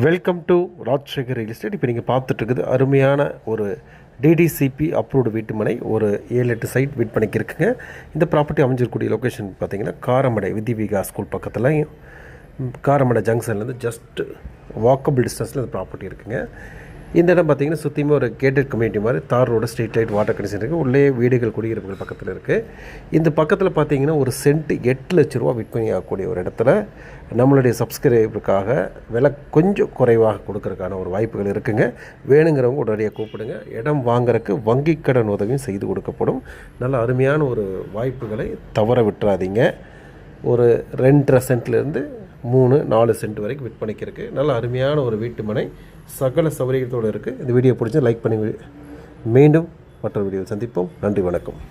Welcome to Rajasekar real estate. இப்போ நீங்கள் பார்த்துட்ருக்குது அருமையான ஒரு டிடிசிபி அப்ரூவ்டு வீட்டுமனை. ஒரு 7-8 சைட் விற்பனைக்கு இருக்குங்க. இந்த ப்ராப்பர்ட்டி அமைஞ்சிருக்கக்கூடிய லொக்கேஷன் பார்த்தீங்கன்னா காரமடை விதிவிகா ஸ்கூல் பக்கத்தில், காரமடை ஜங்ஷன்லேருந்து ஜஸ்ட் வாக்கபிள் டிஸ்டன்ஸில் இந்த ப்ராப்பர்ட்டி இருக்குங்க. இந்த இடம் பார்த்திங்கன்னா சுற்றியுமே ஒரு கேட்டட் கம்யூனிட்டி மாதிரி தார் road, street light, water connection இருக்குது. உள்ளே வீடுகள், குடியிருப்புகள் பக்கத்தில் இருக்குது. இந்த பக்கத்தில் பார்த்திங்கன்னா ஒரு சென்ட் 8 லட்ச ரூபா விற்பனை ஆகக்கூடிய ஒரு இடத்துல நம்மளுடைய சப்ஸ்கிரைபருக்காக விலை கொஞ்சம் குறைவாக கொடுக்கறதுக்கான ஒரு வாய்ப்புகள் இருக்குங்க. வேணுங்கிறவங்க உடனடியாக கூப்பிடுங்க. இடம் வாங்குறதுக்கு வங்கி கடன் உதவியும் செய்து கொடுக்கப்படும். நல்ல அருமையான ஒரு வாய்ப்புகளை தவற விட்டுறாதீங்க. ஒரு 2.5 சென்ட்லேருந்து 3-4 சென்ட் வரைக்கும் விற்பனைக்கு இருக்குது. நல்ல அருமையான ஒரு வீட்டு மனை, சகல சௌகரியத்தோடு இருக்குது. இந்த வீடியோ பிடிச்சா லைக் பண்ணி, மீண்டும் மற்ற வீடியோ சந்திப்போம். நன்றி, வணக்கம்.